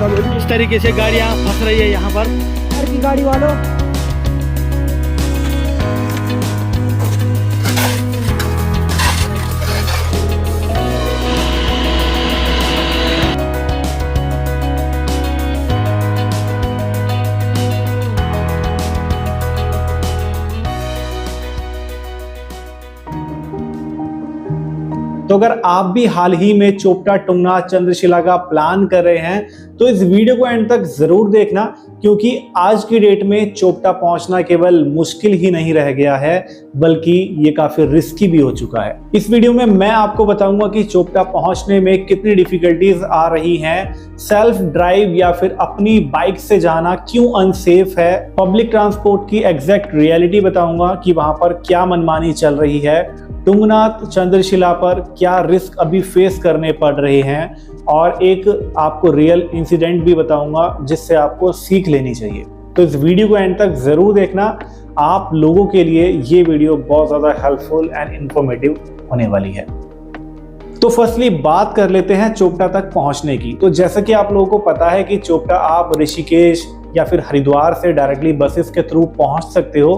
इस तरीके से गाड़ियाँ फंस रही है यहाँ पर। की गाड़ी वालों तो अगर आप भी हाल ही में चोपटा टुंगनाथ चंद्रशिला का प्लान कर रहे हैं तो इस वीडियो को एंड तक जरूर देखना, क्योंकि आज की डेट में चोपटा पहुंचना केवल मुश्किल ही नहीं रह गया है बल्कि ये काफी रिस्की भी हो चुका है। इस वीडियो में मैं आपको बताऊंगा कि चोपटा पहुंचने में कितनी डिफिकल्टीज आ रही हैं, सेल्फ ड्राइव या फिर अपनी बाइक से जाना क्यों अनसेफ है, पब्लिक ट्रांसपोर्ट की एग्जैक्ट रियलिटी बताऊंगा कि वहां पर क्या मनमानी चल रही है, टुंगनाथ चंद्रशिला पर क्या रिस्क अभी फेस करने पड़ रहे हैं, और एक आपको रियल इंसिडेंट भी बताऊंगा जिससे आपको सीख लेनी चाहिए। तो इस वीडियो को एंड तक जरूर देखना, आप लोगों के लिए ये वीडियो बहुत ज़्यादा हेल्पफुल एंड इंफॉर्मेटिव होने वाली है। तो फर्स्टली बात कर लेते हैं चोपटा तक पहुंचने की। तो जैसा कि आप लोगों को पता है कि चोपटा आप ऋषिकेश या फिर हरिद्वार से डायरेक्टली बसेस के थ्रू पहुंच सकते हो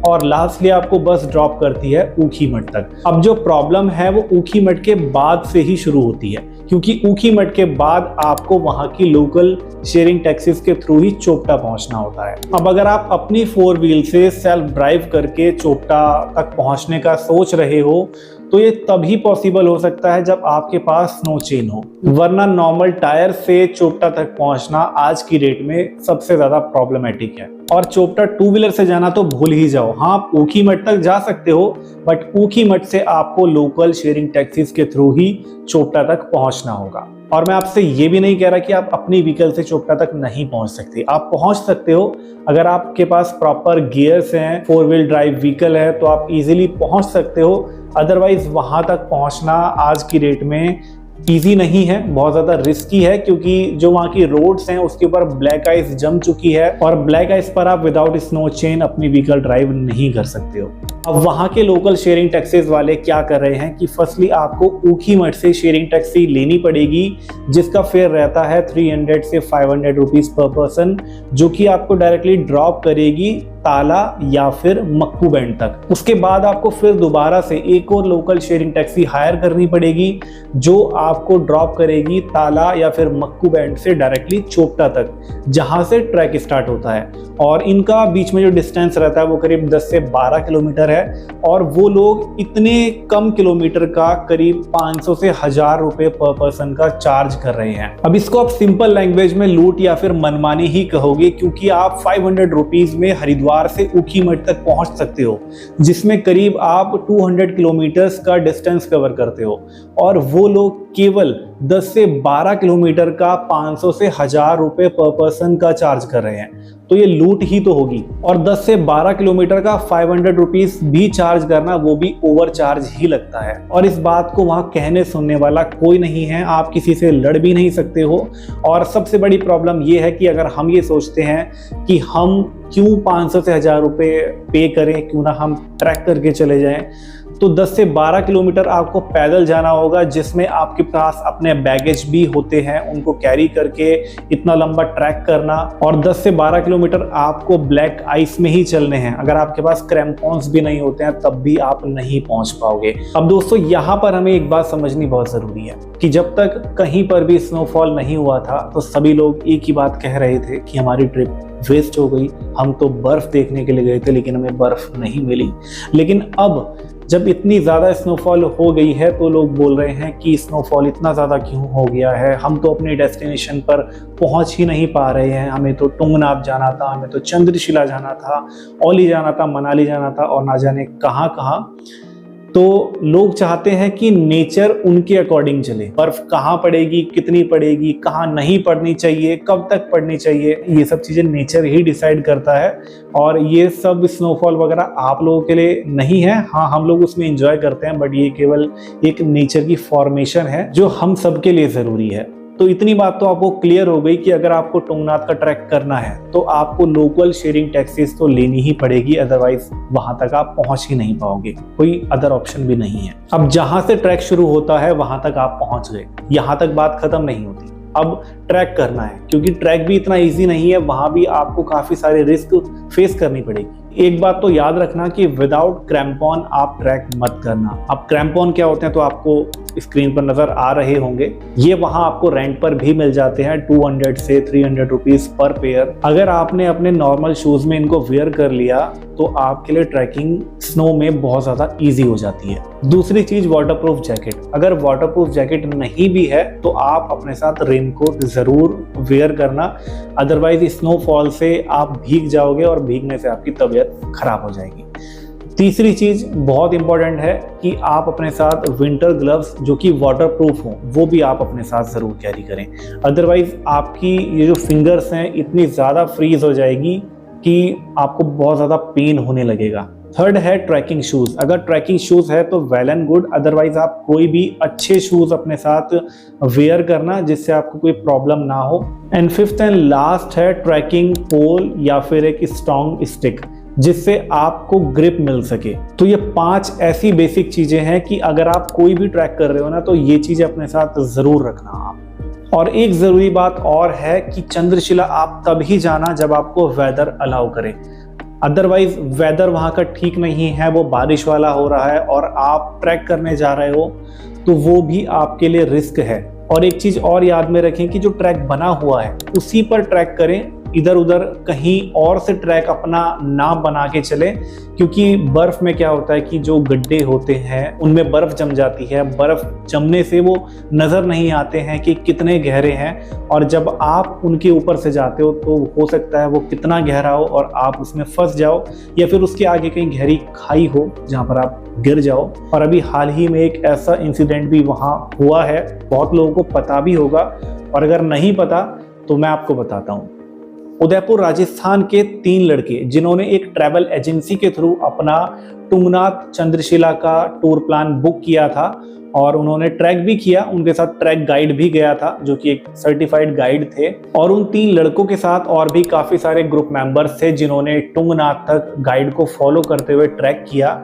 और लास्टली आपको बस ड्रॉप करती है ऊखीमठ तक। अब जो प्रॉब्लम है वो ऊखीमठ के बाद से ही शुरू होती है, क्योंकि ऊखीमठ के बाद आपको वहां की लोकल शेयरिंग टैक्सीज के थ्रू ही चोपटा पहुंचना होता है। अब अगर आप अपनी 4 व्हील से सेल्फ ड्राइव करके चोपटा तक पहुंचने का सोच रहे हो तो ये तभी पॉसिबल हो सकता है जब आपके पास स्नो चेन हो, वरना नॉर्मल टायर से चोपटा तक पहुंचना आज की डेट में सबसे ज्यादा प्रॉब्लमेटिक है। और चोपटा 2 व्हीलर से जाना तो भूल ही जाओ। हाँ, आप ऊखीमठ तक जा सकते हो, बट ऊखीमठ से आपको लोकल शेयरिंग टैक्सीज के थ्रू ही चोपटा तक पहुंचना होगा। और मैं आपसे ये भी नहीं कह रहा कि आप अपनी व्हीकल से चोपटा तक नहीं पहुंच सकते, आप पहुंच सकते हो। अगर आपके पास प्रॉपर गियर्स हैं, 4 व्हील ड्राइव व्हीकल है तो आप इजीली पहुंच सकते हो। अदरवाइज वहां तक पहुंचना आज की डेट में ईजी नहीं है, बहुत ज़्यादा रिस्की है, क्योंकि जो वहाँ की रोड्स हैं उसके ऊपर ब्लैक आइस जम चुकी है और ब्लैक आइस पर आप विदाउट स्नो चेन अपनी व्हीकल ड्राइव नहीं कर सकते हो। अब वहाँ के लोकल शेयरिंग टैक्सीज वाले क्या कर रहे हैं कि फर्स्टली आपको ऊखीमठ से शेयरिंग टैक्सी लेनी पड़ेगी, जिसका फेयर रहता है 300 से 500 रुपीज़ पर पर्सन, जो कि आपको डायरेक्टली ड्रॉप करेगी ताला या फिर मक्कू बैंड तक। उसके बाद आपको फिर दोबारा से एक और लोकल शेयरिंग टैक्सी हायर करनी पड़ेगी, जो आपको ड्रॉप करेगी ताला या फिर मक्कू बैंड से डायरेक्टली चोपटा तक, जहां से ट्रैक स्टार्ट होता है। और इनका बीच में जो डिस्टेंस रहता है वो करीब 10 से 12 किलोमीटर है, और वो लोग इतने कम किलोमीटर का करीब 500 से 1000 रुपए पर पर्सन का चार्ज कर रहे हैं। अब इसको आप सिंपल लैंग्वेज में लूट या फिर मनमानी ही कहोगे, क्योंकि आप 500 रुपीज में हरिद्वार से ऊखीमठ तक पहुंच सकते हो, जिसमें करीब आप 200 किलोमीटर्स का डिस्टेंस कवर करते हो, और वो लोग केवल 10 से 12 किलोमीटर का 500 से 1000 रुपए पर पर्सन का चार्ज कर रहे हैं। तो ये लूट ही तो होगी। और 10 से 12 किलोमीटर का 500 रुपीज भी चार्ज करना, वो भी ओवर चार्ज ही लगता है। और इस बात को वहां कहने सुनने वाला कोई नहीं है, आप किसी से लड़ भी नहीं सकते हो। और सबसे बड़ी प्रॉब्लम ये है कि अगर हम ये सोचते हैं कि हम क्यों 500 से 1000 रुपए पे करें, क्यों ना हम ट्रैक करके चले जाएं, तो 10 से 12 किलोमीटर आपको पैदल जाना होगा, जिसमें आपके पास अपने बैगेज भी होते हैं, उनको कैरी करके इतना लंबा ट्रैक करना। और 10 से 12 किलोमीटर आपको ब्लैक आइस में ही चलने हैं। अगर आपके पास क्रैम्पॉन्स भी नहीं होते हैं तब भी आप नहीं पहुंच पाओगे। अब दोस्तों, यहाँ पर हमें एक बात समझनी बहुत ज़रूरी है कि जब तक कहीं पर भी स्नोफॉल नहीं हुआ था तो सभी लोग एक ही बात कह रहे थे कि हमारी ट्रिप वेस्ट हो गई, हम तो बर्फ़ देखने के लिए गए थे लेकिन हमें बर्फ़ नहीं मिली। लेकिन अब जब इतनी ज़्यादा स्नोफॉल हो गई है तो लोग बोल रहे हैं कि स्नोफॉल इतना ज़्यादा क्यों हो गया है, हम तो अपने डेस्टिनेशन पर पहुंच ही नहीं पा रहे हैं, हमें तो टुंगनाथ जाना था, हमें तो चंद्रशिला जाना था, औली जाना था, मनाली जाना था और ना जाने कहाँ कहाँ। तो लोग चाहते हैं कि नेचर उनके अकॉर्डिंग चले, बर्फ कहाँ पड़ेगी, कितनी पड़ेगी, कहाँ नहीं पड़नी चाहिए, कब तक पड़नी चाहिए, ये सब चीज़ें नेचर ही डिसाइड करता है। और ये सब स्नोफॉल वगैरह आप लोगों के लिए नहीं है। हाँ, हम लोग उसमें एंजॉय करते हैं, बट ये केवल एक नेचर की फॉर्मेशन है जो हम सबके लिए ज़रूरी है। तो इतनी बात तो आपको क्लियर हो गई कि अगर आपको टुंगनाथ का ट्रैक करना है तो आपको लोकल शेयरिंग टैक्सीज तो लेनी ही पड़ेगी, अदरवाइज वहां तक आप पहुंच ही नहीं पाओगे, कोई अदर ऑप्शन भी नहीं है। अब जहां से ट्रैक शुरू होता है वहां तक आप पहुंच गए, यहां तक बात खत्म नहीं होती। अब ट्रैक करना है, क्योंकि ट्रैक भी इतना इजी नहीं है, वहां भी आपको काफी सारे रिस्क फेस करनी पड़ेगी। एक बात तो याद रखना कि विदाउट क्रैम्पॉन आप ट्रैक मत करना। अब क्रैम्पॉन क्या होते हैं तो आपको स्क्रीन पर नजर आ रहे होंगे। ये वहां आपको रेंट पर भी मिल जाते हैं 200 से 300 रुपीज पर पेयर। अगर आपने अपने नॉर्मल शूज में इनको वेयर कर लिया तो आपके लिए ट्रैकिंग स्नो में बहुत ज्यादा इजी हो जाती है। दूसरी चीज वाटरप्रूफ जैकेट। अगर वाटरप्रूफ जैकेट नहीं भी है तो आप अपने साथ रेनकोट जरूर वेयर करना, अदरवाइज स्नोफॉल से आप भीग जाओगे और भीगने से आपकी तबीयत खराब हो जाएगी। तीसरी चीज बहुत इंपॉर्टेंट है कि आप अपने साथ विंटर ग्लव्स जो कि वाटरप्रूफ हो वो भी आप अपने साथ जरूर कैरी करें, अदरवाइज आपकी ये जो फिंगर्स हैं इतनी ज्यादा फ्रीज हो जाएगी कि आपको बहुत ज्यादा पेन होने लगेगा। थर्ड है ट्रैकिंग शूज। अगर ट्रैकिंग शूज है तो वेल एंड गुड, अदरवाइज आप कोई भी अच्छे शूज अपने साथ वेयर करना जिससे आपको कोई प्रॉब्लम ना हो। एंड फिफ्थ एंड लास्ट है ट्रैकिंग पोल या फिर एक स्ट्रॉन्ग स्टिक जिससे आपको ग्रिप मिल सके। तो ये 5 ऐसी बेसिक चीजें हैं कि अगर आप कोई भी ट्रैक कर रहे हो ना तो ये चीजें अपने साथ जरूर रखना आप। और एक जरूरी बात और है कि चंद्रशिला आप तभी जाना जब आपको वेदर अलाउ करे, अदरवाइज वेदर वहां का ठीक नहीं है, वो बारिश वाला हो रहा है और आप ट्रैक करने जा रहे हो तो वो भी आपके लिए रिस्क है। और एक चीज और याद में रखें कि जो ट्रैक बना हुआ है उसी पर ट्रैक करें, इधर उधर कहीं और से ट्रैक अपना ना बना के चले, क्योंकि बर्फ में क्या होता है कि जो गड्ढे होते हैं उनमें बर्फ जम जाती है। बर्फ जमने से वो नजर नहीं आते हैं कि कितने गहरे हैं, और जब आप उनके ऊपर से जाते हो तो हो सकता है वो कितना गहरा हो और आप उसमें फंस जाओ, या फिर उसके आगे कहीं गहरी खाई हो जहाँ पर आप गिर जाओ। और अभी हाल ही में एक ऐसा इंसिडेंट भी वहाँ हुआ है, बहुत लोगों को पता भी होगा, और अगर नहीं पता तो मैं आपको बताता हूँ। उदयपुर राजस्थान के 3 लड़के जिन्होंने एक ट्रैवल एजेंसी के थ्रू अपना तुंगनाथ चंद्रशिला का टूर प्लान बुक किया था और उन्होंने ट्रैक भी किया, उनके साथ ट्रैक गाइड भी गया था जो कि एक सर्टिफाइड गाइड थे, और उन 3 लड़कों के साथ और भी काफी सारे ग्रुप मेंबर्स थे जिन्होंने तुंगनाथ तक गाइड को फॉलो करते हुए ट्रैक किया।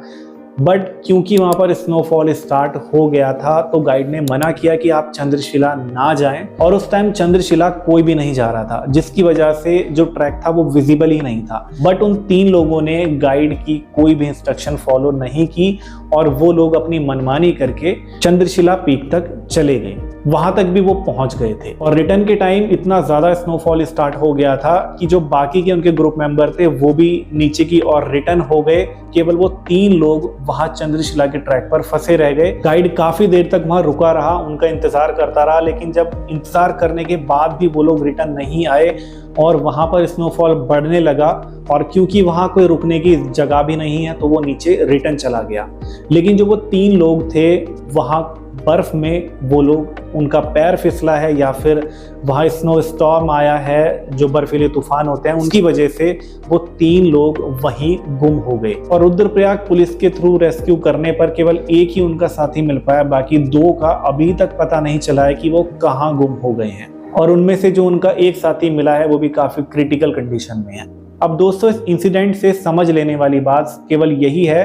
बट क्योंकि वहां पर स्नोफॉल स्टार्ट हो गया था तो गाइड ने मना किया कि आप चंद्रशिला ना जाएं, और उस टाइम चंद्रशिला कोई भी नहीं जा रहा था, जिसकी वजह से जो ट्रैक था वो विजिबल ही नहीं था। बट उन 3 लोगों ने गाइड की कोई भी इंस्ट्रक्शन फॉलो नहीं की और वो लोग अपनी मनमानी करके चंद्रशिला पीक तक चले गए। वहां तक भी वो पहुंच गए थे और रिटर्न के टाइम इतना ज्यादा स्नोफॉल स्टार्ट हो गया था कि जो बाकी के उनके ग्रुप मेंबर थे वो भी नीचे की ओर रिटर्न हो गए। केवल वो 3 लोग वहां चंद्रशिला के ट्रैक पर फंसे रह गए। गाइड काफी देर तक वहां रुका रहा, उनका इंतजार करता रहा, लेकिन जब इंतजार करने के बाद भी वो लोग रिटर्न नहीं आए और वहां पर स्नोफॉल बढ़ने लगा, और क्योंकि वहां कोई रुकने की जगह भी नहीं है तो वो नीचे रिटर्न चला गया। लेकिन जो वो 3 लोग थे वहां बर्फ में वो लोग, उनका पैर फिसला है या फिर वहां स्नो स्टॉर्म आया है जो बर्फीले तूफान होते हैं, उनकी वजह से वो 3 लोग वहीं गुम हो गए। और रुद्रप्रयाग पुलिस के थ्रू रेस्क्यू करने पर केवल एक ही उनका साथी मिल पाया, बाकी 2 का अभी तक पता नहीं चला है कि वो कहाँ गुम हो गए हैं। और उनमें से जो उनका एक साथी मिला है वो भी काफी क्रिटिकल कंडीशन में है। अब दोस्तों इस इंसिडेंट से समझ लेने वाली बात केवल यही है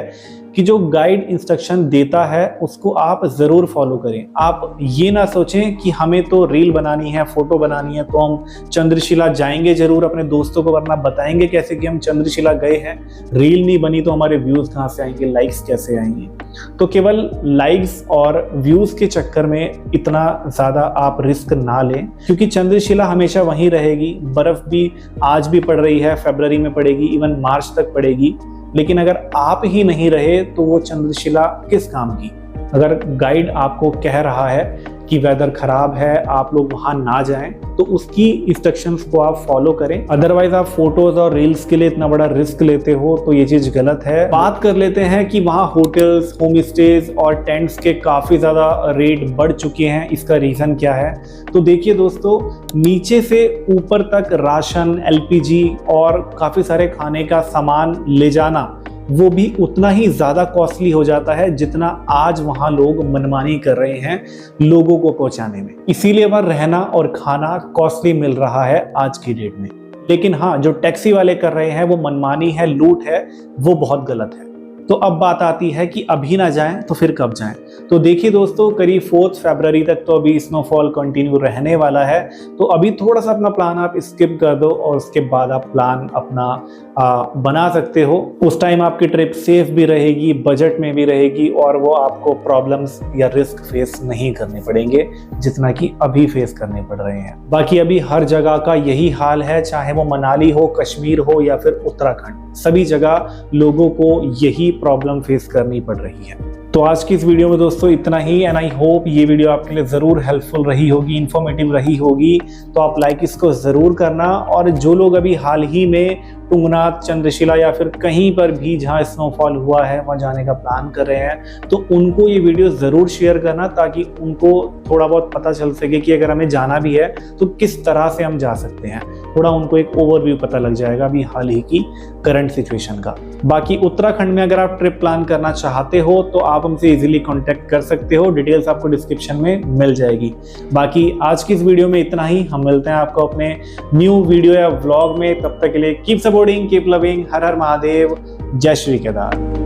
कि जो गाइड इंस्ट्रक्शन देता है उसको आप जरूर फॉलो करें। आप ये ना सोचें कि हमें तो रील बनानी है, फोटो बनानी है तो हम चंद्रशिला जाएंगे जरूर अपने दोस्तों को, वरना बताएंगे कैसे कि हम चंद्रशिला गए हैं। रील नहीं बनी तो हमारे व्यूज कहाँ से आएंगे, लाइक्स कैसे आएंगे। तो केवल लाइक्स और व्यूज के चक्कर में इतना ज्यादा आप रिस्क ना लें, क्योंकि चंद्रशिला हमेशा वहीं रहेगी। बर्फ भी आज भी पड़ रही है, फरवरी में पड़ेगी, इवन मार्च तक पड़ेगी। लेकिन अगर आप ही नहीं रहे तो वो चंद्रशिला किस काम की। अगर गाइड आपको कह रहा है कि वेदर खराब है, आप लोग वहां ना जाएं, तो उसकी इंस्ट्रक्शंस को आप फॉलो करें। अदरवाइज आप फोटोज और रील्स के लिए इतना बड़ा रिस्क लेते हो तो ये चीज गलत है। बात कर लेते हैं कि वहां होटल्स, होम स्टेज और टेंट्स के काफी ज्यादा रेट बढ़ चुके हैं। इसका रीजन क्या है? तो देखिए दोस्तों, नीचे से ऊपर तक राशन, एलपीजी और काफी सारे खाने का सामान ले जाना वो भी उतना ही ज्यादा कॉस्टली हो जाता है जितना आज वहां लोग मनमानी कर रहे हैं लोगों को पहुंचाने में। इसीलिए वहां रहना और खाना कॉस्टली मिल रहा है आज की डेट में। लेकिन हाँ, जो टैक्सी वाले कर रहे हैं वो मनमानी है, लूट है, वो बहुत गलत है। तो अब बात आती है कि अभी ना जाएं तो फिर कब जाएं। तो देखिए दोस्तों, करीब 4 फरवरी तक तो अभी स्नोफॉल कंटिन्यू रहने वाला है। तो अभी थोड़ा सा अपना प्लान आप स्किप कर दो और उसके बाद आप प्लान अपना बना सकते हो। उस टाइम आपकी ट्रिप सेफ भी रहेगी, बजट में भी रहेगी और वो आपको प्रॉब्लम्स या रिस्क फेस नहीं करने पड़ेंगे जितना कि अभी फेस करने पड़ रहे हैं। बाकी अभी हर जगह का यही हाल है, चाहे वो मनाली हो, कश्मीर हो या फिर उत्तराखंड, सभी जगह लोगों को यही प्रॉब्लम फेस करनी पड़ रही है। तो आज की इस वीडियो में दोस्तों इतना ही, एंड आई होप ये वीडियो आपके लिए ज़रूर हेल्पफुल रही होगी, इन्फॉर्मेटिव रही होगी। तो आप लाइक इसको ज़रूर करना, और जो लोग अभी हाल ही में तुंगनाथ, चंद्रशिला या फिर कहीं पर भी जहां स्नोफॉल हुआ है वहां जाने का प्लान कर रहे हैं, तो उनको ये वीडियो ज़रूर शेयर करना, ताकि उनको थोड़ा बहुत पता चल सके कि अगर हमें जाना भी है तो किस तरह से हम जा सकते हैं। थोड़ा उनको एक ओवरव्यू पता लग जाएगा अभी हाल ही की करंट सिचुएशन का। बाकी उत्तराखंड में अगर आप ट्रिप प्लान करना चाहते हो तो आप हमसे इजीली कांटेक्ट कर सकते हो, डिटेल्स आपको डिस्क्रिप्शन में मिल जाएगी। बाकी आज की इस वीडियो में इतना ही, हम मिलते हैं आपको अपने न्यू वीडियो या व्लॉग में। तब तक के लिए कीप सपोर्टिंग, कीप लविंग, हर हर महादेव, जय श्री केदार।